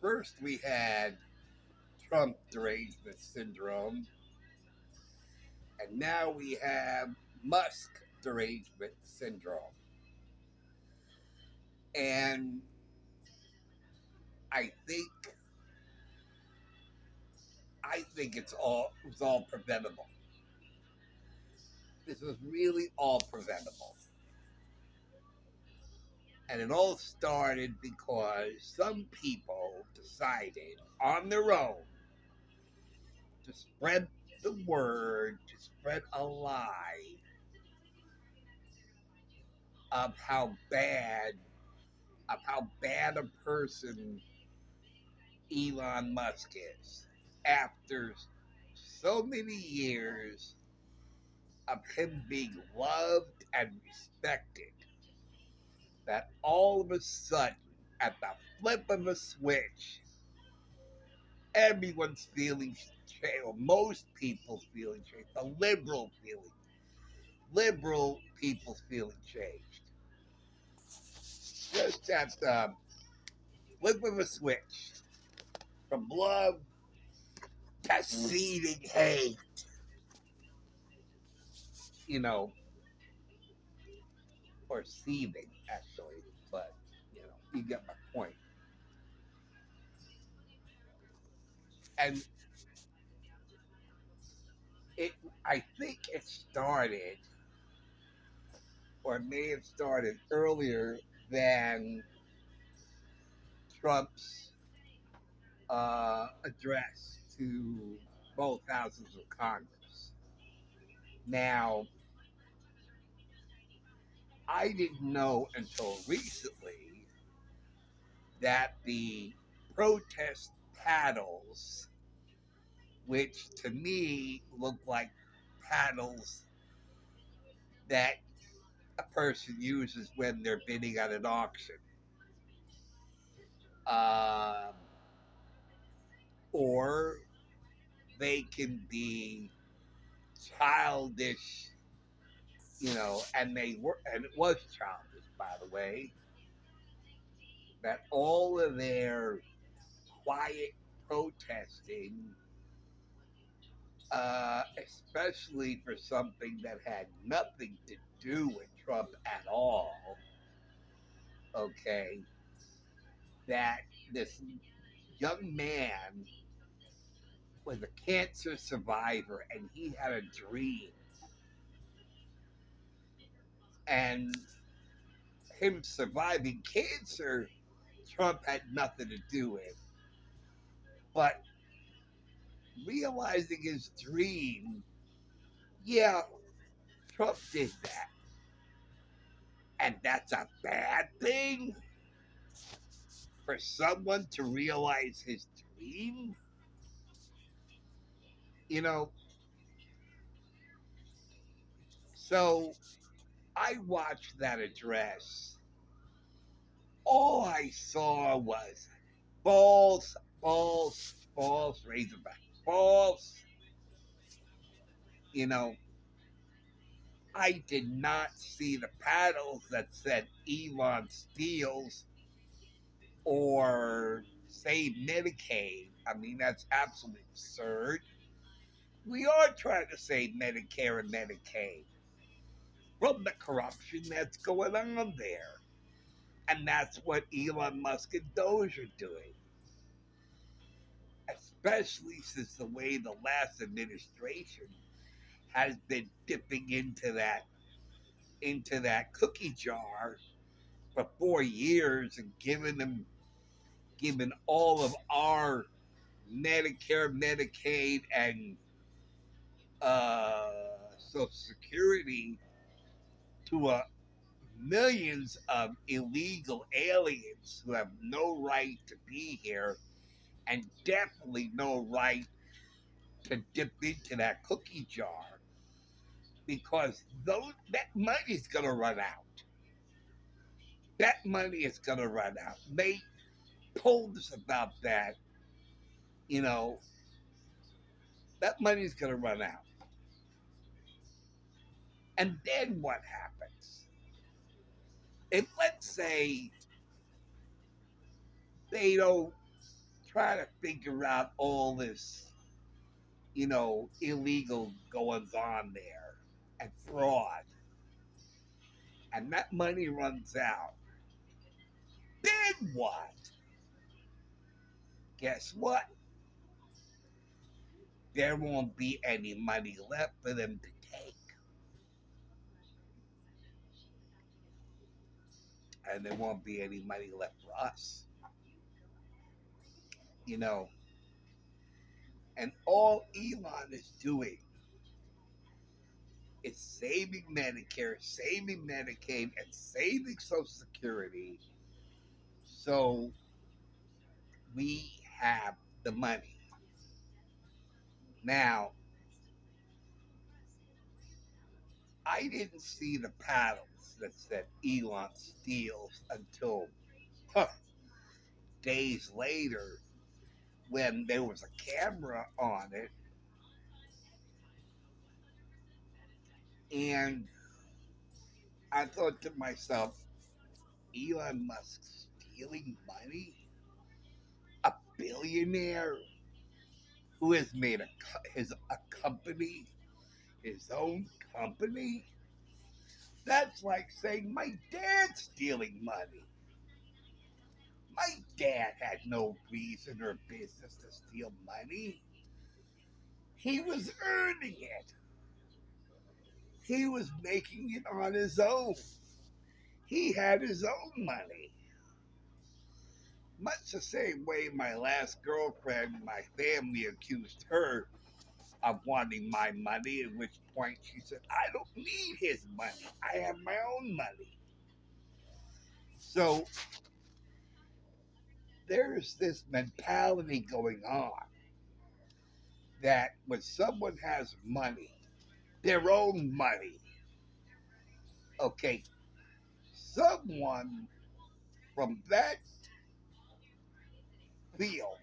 First, we had Trump derangement syndrome, and now we have Musk derangement syndrome. And I think it's all preventable. This was really all preventable. And it all started because some people decided on their own to spread the word, to spread a lie of how bad a person Elon Musk is. After so many years of him being loved and respected, that all of a sudden, at the flip of a switch, everyone's feeling changed, or most people's feeling changed, the liberal people's feeling changed. Just at the flip of a switch, from love to seething hate, you know, or seething actually, but you get my point. And it, I think it started, or it may have started earlier than Trump's address to both houses of Congress. Now, I didn't know until recently that the protest paddles, which to me look like paddles that a person uses when they're bidding at an auction, um, or they can be childish, and they were, and it was childish, by the way, that all of their quiet protesting, especially for something that had nothing to do with Trump at all, okay, that this young man was a cancer survivor and he had a dream. And him surviving cancer, Trump had nothing to do with. But realizing his dream, yeah, Trump did that. And that's a bad thing for someone to realize his dream. You know, so I watched that address. All I saw was false, false, false, Razorback, false. You know, I did not see the paddles that said Elon steals or save Medicaid. I mean, that's absolutely absurd. We are trying to save Medicare and Medicaid from the corruption that's going on there. And that's what Elon Musk and Doge are doing. Especially since the way the last administration has been dipping into that cookie jar for 4 years and giving all of our Medicare, Medicaid, and Social Security to millions of illegal aliens who have no right to be here and definitely no right to dip into that cookie jar because that money's going to run out. That money is going to run out. They told us about that. You know, that money's going to run out. And then what happens? If let's say they don't try to figure out all this, illegal goings on there and fraud, and that money runs out, then what? Guess what? There won't be any money left for them to take, and there won't be any money left for us, you know. And all Elon is doing is saving Medicare, saving Medicaid, and saving Social Security so we have the money. Now, I didn't see the paddles that said Elon steals until huh, days later when there was a camera on it. And I thought to myself, Elon Musk stealing money? A billionaire who has made a company, his own company? That's like saying my dad's stealing money. My dad had no reason or business to steal money. He was earning it. He was making it on his own. He had his own money. Much the same way my last girlfriend, my family accused her of wanting my money, at which point she said, I don't need his money. I have my own money. So there's this mentality going on that when someone has money, their own money, okay, someone from that field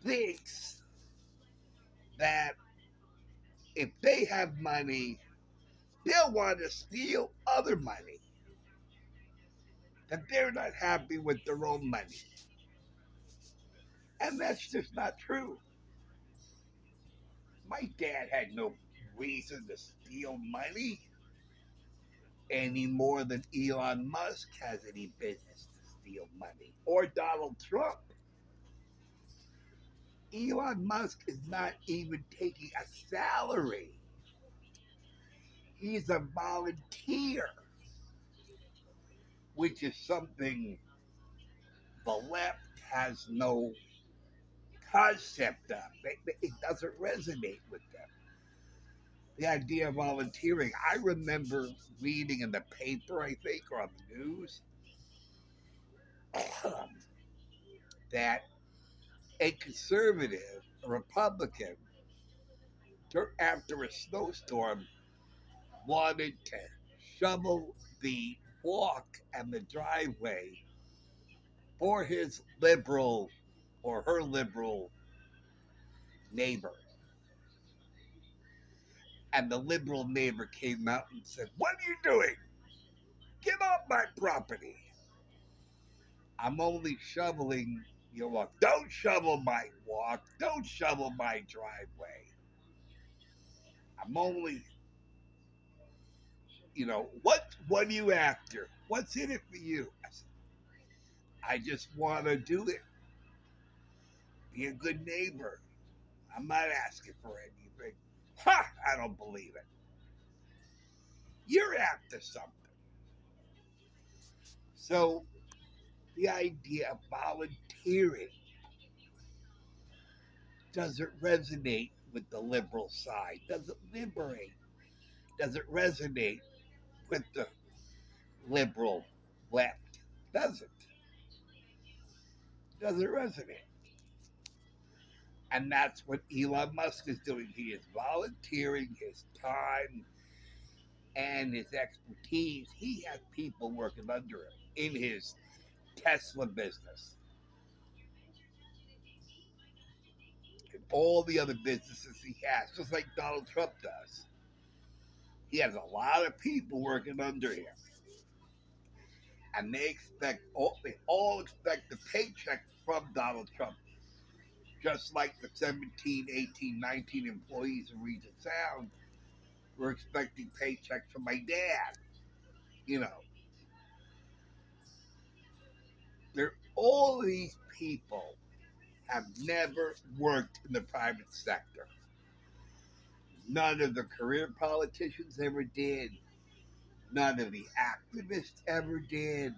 thinks that if they have money, they'll want to steal other money, that they're not happy with their own money. And that's just not true. My dad had no reason to steal money any more than Elon Musk has any business to steal money, or Donald Trump. Elon Musk is not even taking a salary. He's a volunteer, which is something the left has no concept of. It doesn't resonate with them. The idea of volunteering. I remember reading in the paper, I think, or on the news, that a conservative, a Republican, after a snowstorm, wanted to shovel the walk and the driveway for his liberal or her liberal neighbor. And the liberal neighbor came out and said, What are you doing? Get off my property. I'm only shoveling your walk. Don't shovel my walk. Don't shovel my driveway. I'm only, what are you after? What's in it for you? I just want to do it. Be a good neighbor. I'm not asking for anything. Ha! I don't believe it. You're after something. So the idea of volunteering doesn't resonate with the liberal side, doesn't resonate with the liberal left. Doesn't resonate. And that's what Elon Musk is doing. He is volunteering his time and his expertise. He has people working under him in his Tesla business and all the other businesses he has, just like Donald Trump does. He has a lot of people working under him. and they all expect a paycheck from Donald Trump, just like the 17, 18, 19 employees of Regent Sound were expecting paychecks from my dad. You know, all of these people have never worked in the private sector. None of the career politicians ever did. None of the activists ever did.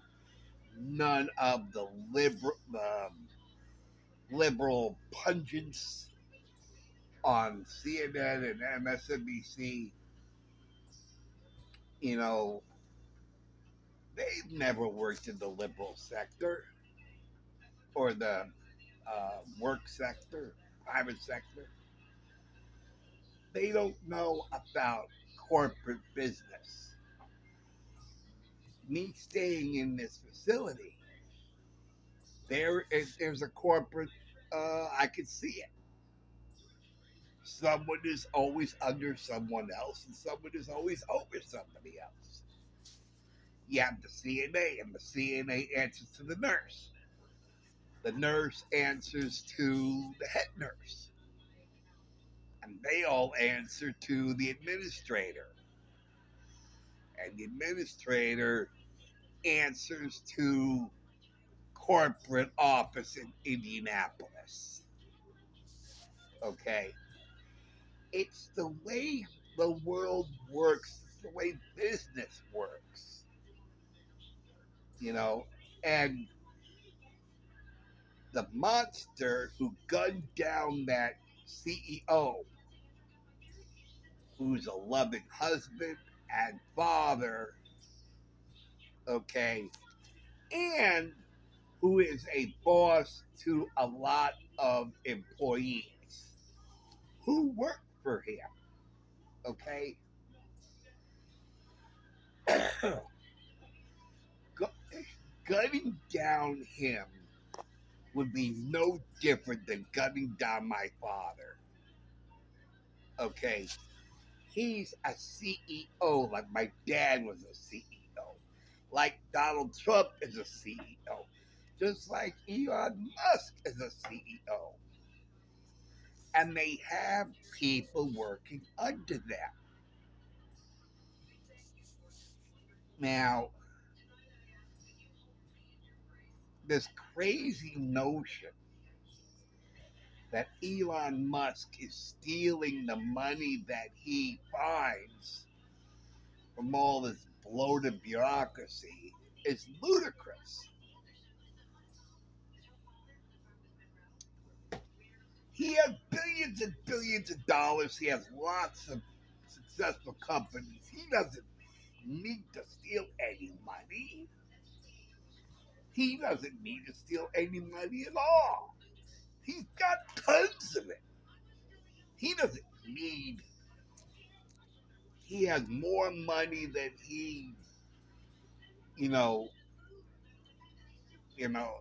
None of the liberal pundits on CNN and MSNBC, you know, they've never worked in the liberal sector or the work sector, private sector. They don't know about corporate business. Me staying in this facility, there's a corporate. I can see it. Someone is always under someone else, and someone is always over somebody else. You have the CNA, and the CNA answers to the nurse. The nurse answers to the head nurse, and they all answer to the administrator, and the administrator answers to corporate office in Indianapolis. Okay, it's the way the world works. It's the way business works. You know, and the monster who gunned down that CEO, who's a loving husband and father, okay, and who is a boss to a lot of employees who work for him, okay? Gunning down him would be no different than gunning down my father, okay? He's a CEO like my dad was a CEO, like Donald Trump is a CEO, just like Elon Musk is a CEO. And they have people working under them. Now, this crazy notion that Elon Musk is stealing the money that he finds from all this bloated bureaucracy is ludicrous. He has billions and billions of dollars. He has lots of successful companies. He doesn't need to steal any money. He doesn't need to steal any money at all. He's got tons of it. He doesn't need. He has more money than he, you know, you know.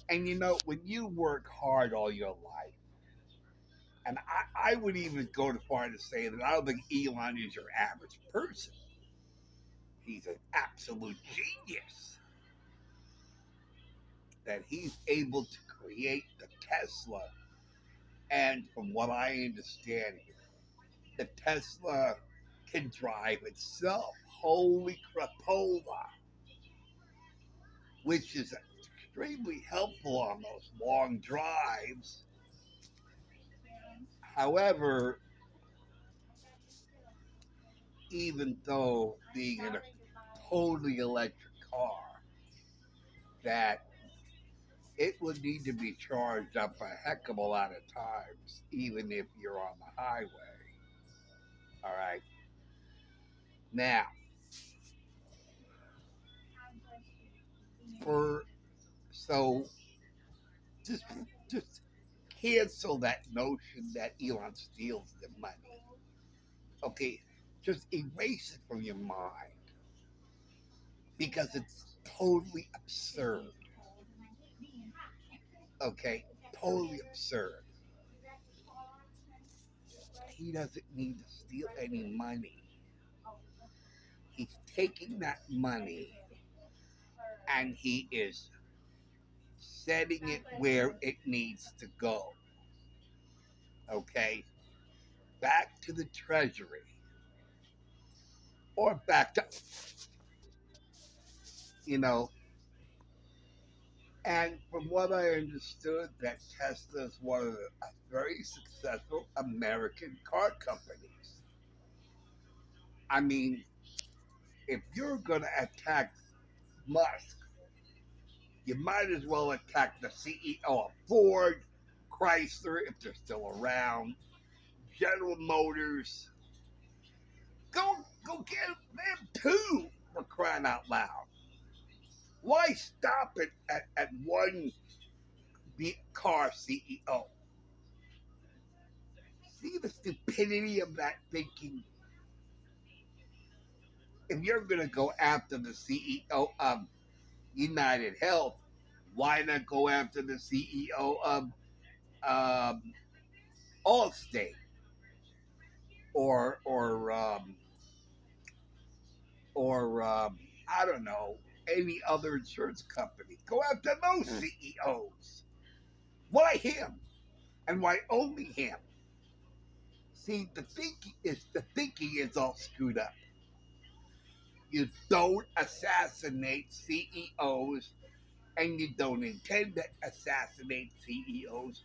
And when you work hard all your life, and I would even go to far to say that I don't think Elon is your average person. He's an absolute genius. That he's able to create the Tesla, and from what I understand, the Tesla can drive itself. Holy crapola! Which is extremely helpful on those long drives. However, even though being in a totally electric car, that it would need to be charged up a heck of a lot of times, even if you're on the highway. All right. Now, for so just just cancel that notion that Elon steals the money. Okay, just erase it from your mind because it's totally absurd. Okay, totally absurd. He doesn't need to steal any money. He's taking that money and he is setting it where it needs to go. Okay? Back to the treasury or back to, you know, and from what I understood, that Tesla is one of the very successful American car companies. I mean, if you're going to attack Musk, you might as well attack the CEO of Ford, Chrysler, if they're still around, General Motors. Go get them too, for crying out loud. Why stop it at one car CEO? See the stupidity of that thinking? If you're going to go after the CEO of United Health, why not go after the CEO of um, Allstate or I don't know, any other insurance company? Go after those CEOs. Why him? And why only him? See, the thinking is all screwed up. You don't assassinate CEOs, and you don't intend to assassinate CEOs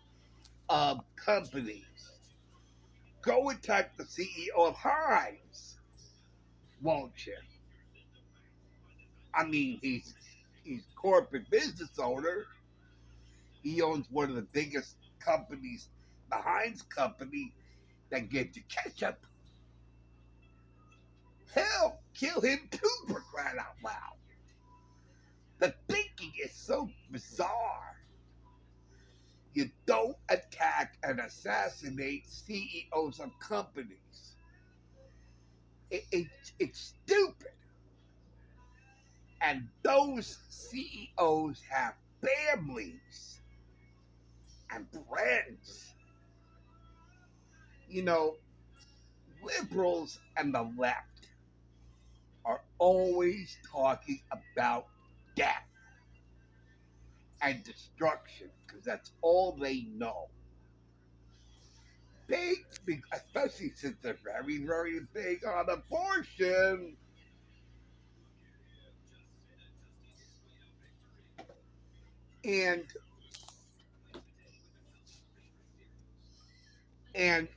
of companies. Go attack the CEO of Heinz, won't you? I mean, he's corporate business owner. He owns one of the biggest companies, the Heinz company, that gets you ketchup. Hell, kill him too, for crying out loud. The thinking is so bizarre. You don't attack and assassinate CEOs of companies. It's stupid. And those CEOs have families and friends. You know, liberals and the left are always talking about death and destruction because that's all they know. Big, especially since they're very, very big on abortion. And and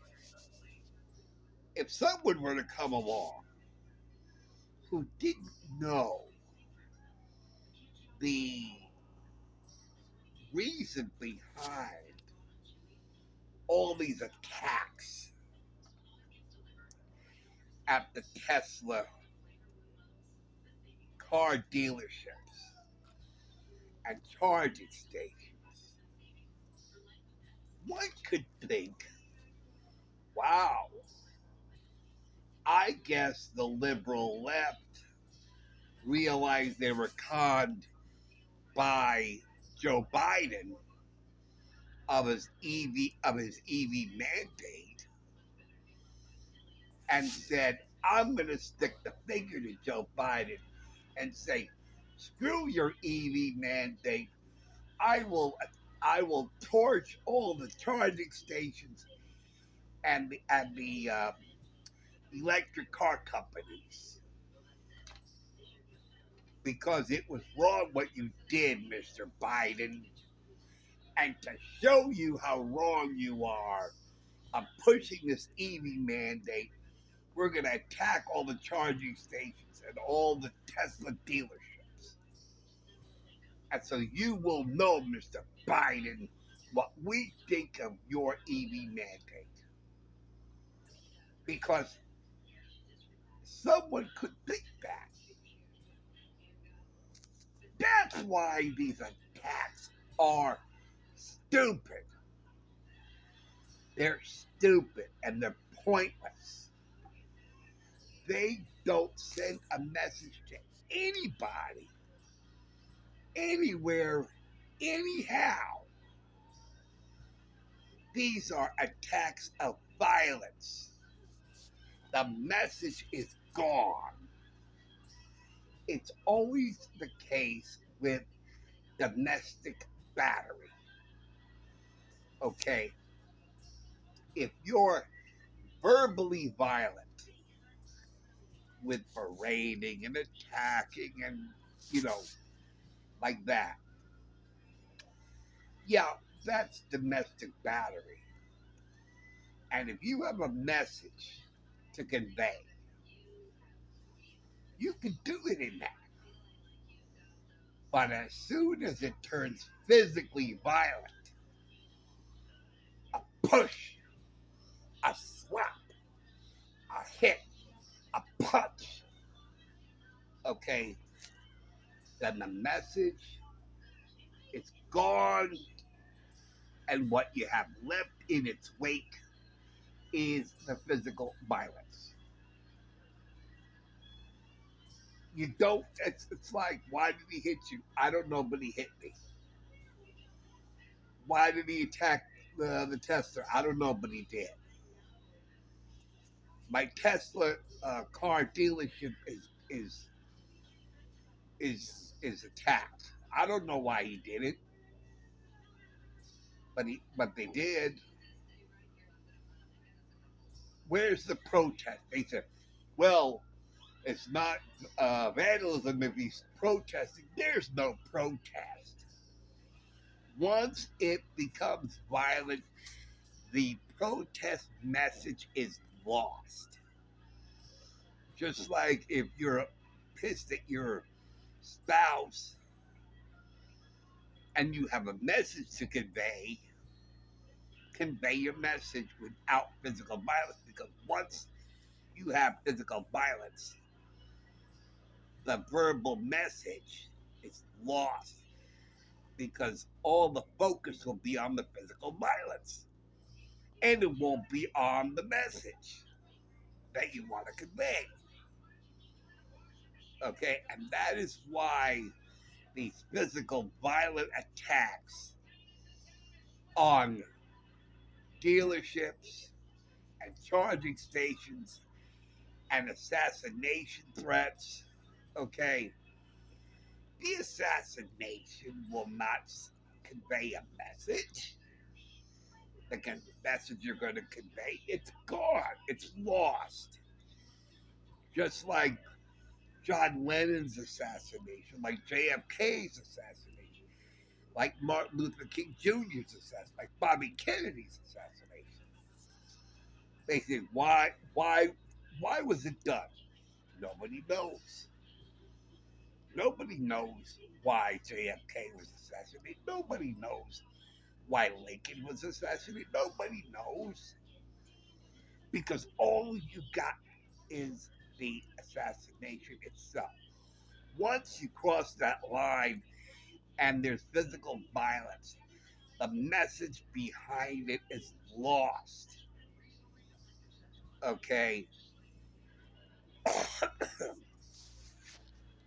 if someone were to come along who didn't know the reason behind all these attacks at the Tesla car dealerships and charging stations, one could think, wow, I guess the liberal left realized they were conned by Joe Biden of his EV mandate and said, I'm going to stick the finger to Joe Biden and say, screw your EV mandate. I will I will torch all the charging stations and the electric car companies because it was wrong what you did, Mr. Biden. And to show you how wrong you are of pushing this EV mandate, we're going to attack all the charging stations and all the Tesla dealerships. And so you will know, Mr. Biden, what we think of your EV mandate. Because someone could think that. That's why these attacks are stupid. They're stupid and they're pointless. They don't send a message to anybody, anywhere, anyhow. These are attacks of violence. The message is gone. it's always the case with domestic battery. Okay, if you're verbally violent with berating and attacking and you know like that, yeah, that's domestic battery. And if you have a message to convey, you can do it in that. But as soon as it turns physically violent, a push, a slap, a hit, a punch, okay, then the message is gone, and what you have left in its wake is the physical violence. You don't, it's like, why did he hit you? I don't know, but he hit me. Why did he attack the Tesla? I don't know, but he did. My Tesla car dealership is attacked. I don't know why he did it, but they did. Where's the protest? They said, well, it's not vandalism if he's protesting. There's no protest. Once it becomes violent, the protest message is lost. Just like if you're pissed at your spouse and you have a message to convey your message without physical violence, because once you have physical violence, the verbal message is lost because all the focus will be on the physical violence and it won't be on the message that you want to convey. Okay, and that is why these physical violent attacks on dealerships and charging stations and assassination threats, okay, the assassination will not convey a message. The message you're going to convey, it's gone, it's lost. Just like John Lennon's assassination, like JFK's assassination, like Martin Luther King Jr.'s assassination, like Bobby Kennedy's assassination. They said, why was it done? Nobody knows. Nobody knows why JFK was assassinated. Nobody knows why Lincoln was assassinated. Nobody knows because all you got is the assassination itself. Once you cross that line and there's physical violence, the message behind it is lost. Okay,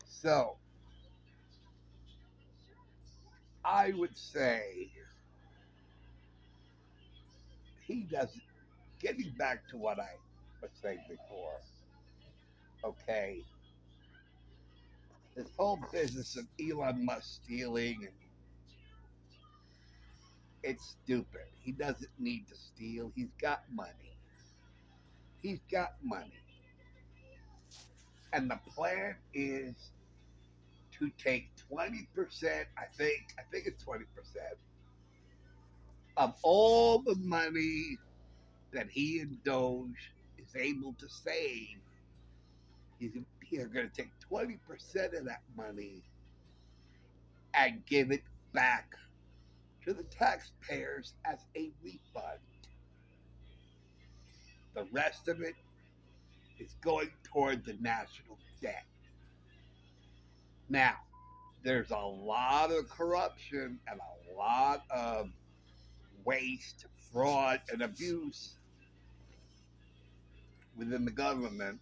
so I would say he doesn't. Getting back to what I was saying before, okay, this whole business of Elon Musk stealing, and it's stupid. He doesn't need to steal. He's got money. He's got money. And the plan is to take 20%, I think it's 20% of all the money that he and Doge is able to save. He's going to take 20% of that money and give it back to the taxpayers as a refund. The rest of it is going toward the national debt. Now, there's a lot of corruption and a lot of waste, fraud, and abuse within the government,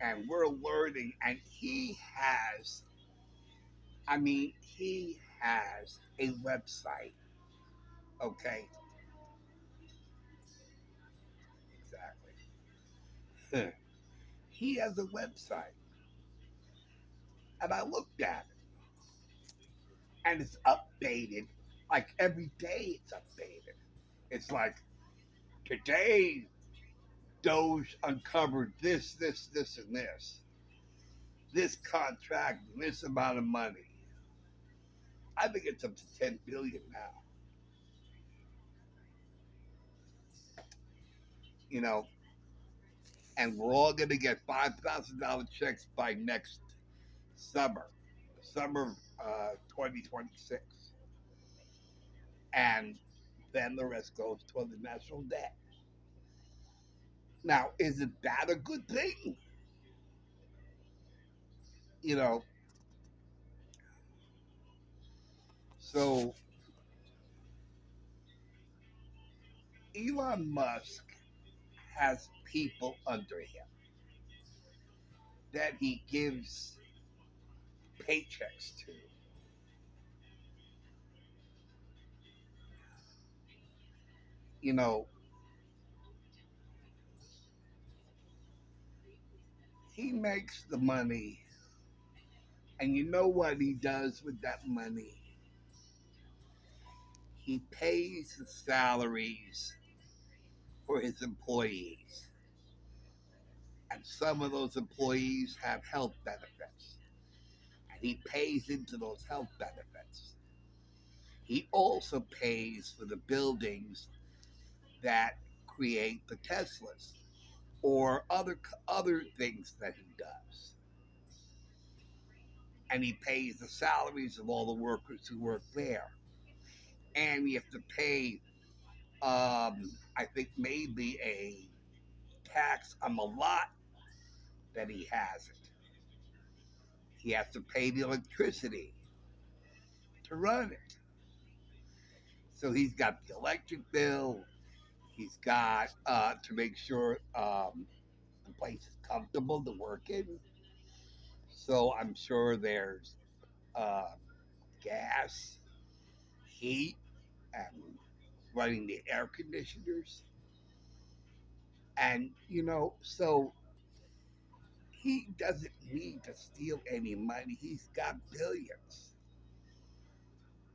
and we're learning. And he has a website. Okay, exactly. He has a website. And I looked at it, and it's updated. Like every day, it's updated. It's like today, Doge uncovered this, this, this, and this. This contract, this amount of money. I think it's up to 10 billion now. You know, and we're all going to get $5,000 checks by next summer, summer 2026, and then the rest goes toward the national debt. Now, isn't that a good thing? You know, so Elon Musk has people under him that he gives paychecks to. You know, he makes the money, and you know what he does with that money? He pays the salaries for his employees, and some of those employees have health benefits, and he pays into those health benefits. He also pays for the buildings that create the Teslas or other things that he does, and he pays the salaries of all the workers who work there, and you have to pay, I think maybe a tax on the lot that he has it. He has to pay the electricity to run it. So he's got the electric bill. He's got to make sure the place is comfortable to work in. So I'm sure there's uh, gas, heat, and running the air conditioners. And, so he doesn't need to steal any money. He's got billions.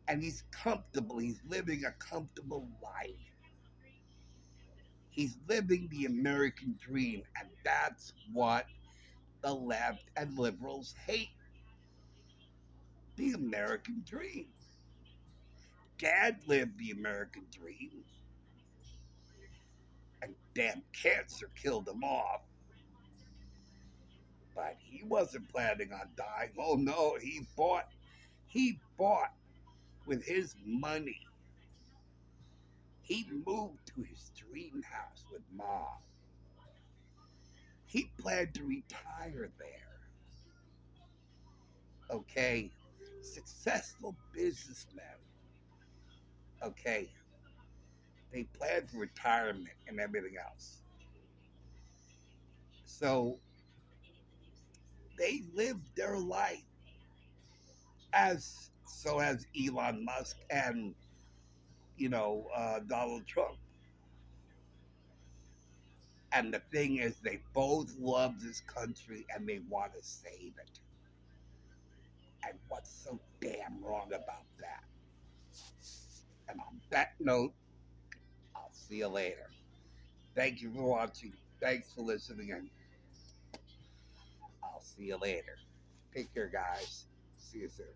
And he's comfortable. He's living a comfortable life. He's living the American dream. And that's what the left and liberals hate, the American dream. Dad lived the American dream, and damn cancer killed him off. But he wasn't planning on dying. Oh no, he bought with his money. He moved to his dream house with mom. He planned to retire there. Okay. Successful businessmen. Okay. They planned for retirement and everything else. So they lived their life as so has Elon Musk and Donald Trump. And the thing is, they both love this country and they want to save it. And what's so damn wrong about that? And on that note, I'll see you later. Thank you for watching. Thanks for listening, and I'll see you later. Take care, guys. See you soon.